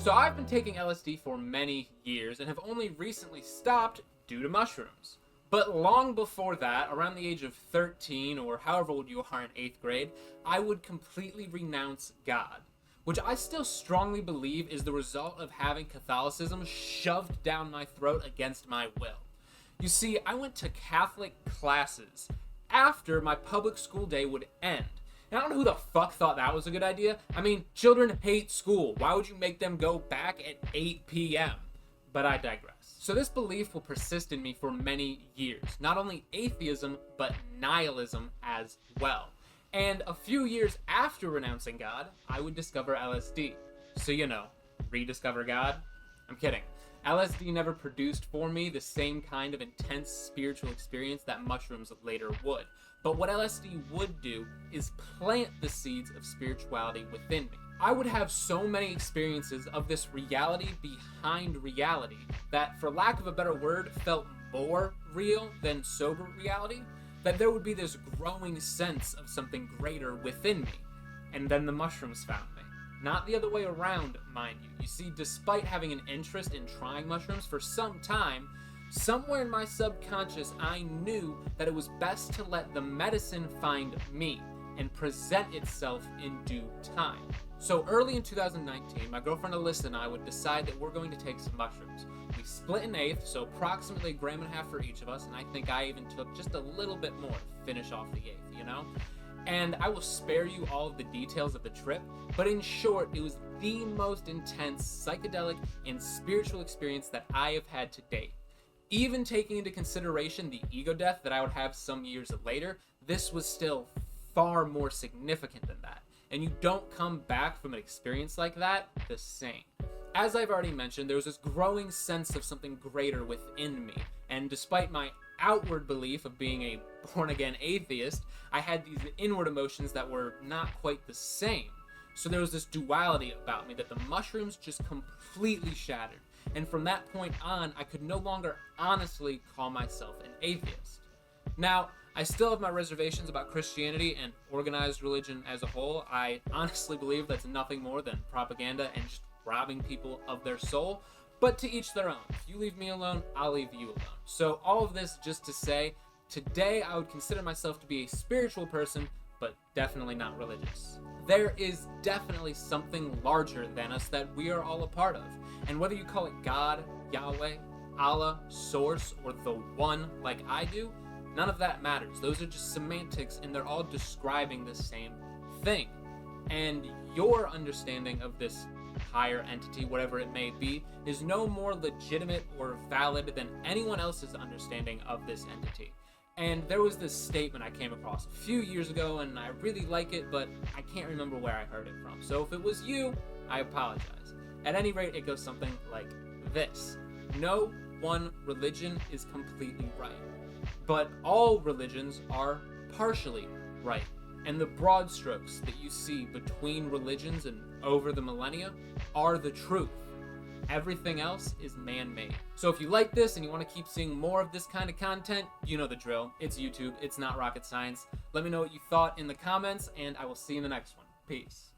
So I've been taking LSD for many years and have only recently stopped due to mushrooms. But long before that, around the age of 13 or however old you are in 8th grade, I would completely renounce God, which I still strongly believe is the result of having Catholicism shoved down my throat against my will. You see, I went to Catholic classes after my public school day would end. And I don't know who the fuck thought that was a good idea. I mean, children hate school. Why would you make them go back at 8 p.m.? But I digress. So this belief will persist in me for many years. Not only atheism, but nihilism as well. And a few years after renouncing God, I would discover LSD. So, rediscover God? I'm kidding. LSD never produced for me the same kind of intense spiritual experience that mushrooms later would. But what LSD would do is plant the seeds of spirituality within me. I would have so many experiences of this reality behind reality that, for lack of a better word, felt more real than sober reality, that there would be this growing sense of something greater within me. And then the mushrooms found me. Not the other way around, mind you. You see, despite having an interest in trying mushrooms for some time, somewhere in my subconscious I knew that it was best to let the medicine find me and present itself in due time. So early in 2019, my girlfriend Alyssa and I would decide that we're going to take some mushrooms. We split an eighth, so approximately 1.5 grams for each of us, and I think I even took just a little bit more to finish off the eighth, And I will spare you all of the details of the trip, but in short, it was the most intense psychedelic and spiritual experience that I have had to date. Even taking into consideration the ego death that I would have some years later, this was still far more significant than that. And you don't come back from an experience like that the same. As I've already mentioned, there was this growing sense of something greater within me. And despite my outward belief of being a born-again atheist, I had these inward emotions that were not quite the same. So there was this duality about me that the mushrooms just completely shattered. And from that point on, I could no longer honestly call myself an atheist. Now, I still have my reservations about Christianity and organized religion as a whole. I honestly believe that's nothing more than propaganda and just robbing people of their soul. But to each their own. If you leave me alone, I'll leave you alone. So all of this just to say, today I would consider myself to be a spiritual person, but definitely not religious. There is definitely something larger than us that we are all a part of. And whether you call it God, Yahweh, Allah, Source, or the One like I do, none of that matters. Those are just semantics, and they're all describing the same thing. And your understanding of this higher entity, whatever it may be, is no more legitimate or valid than anyone else's understanding of this entity. And there was this statement I came across a few years ago, and I really like it, but I can't remember where I heard it from. So if it was you, I apologize. At any rate, it goes something like this. No one religion is completely right, but all religions are partially right. And the broad strokes that you see between religions and over the millennia are the truth. Everything else is man-made. So if you like this and you want to keep seeing more of this kind of content, you know the drill. It's YouTube. It's not rocket science. Let me know what you thought in the comments, and I will see you in the next one. Peace.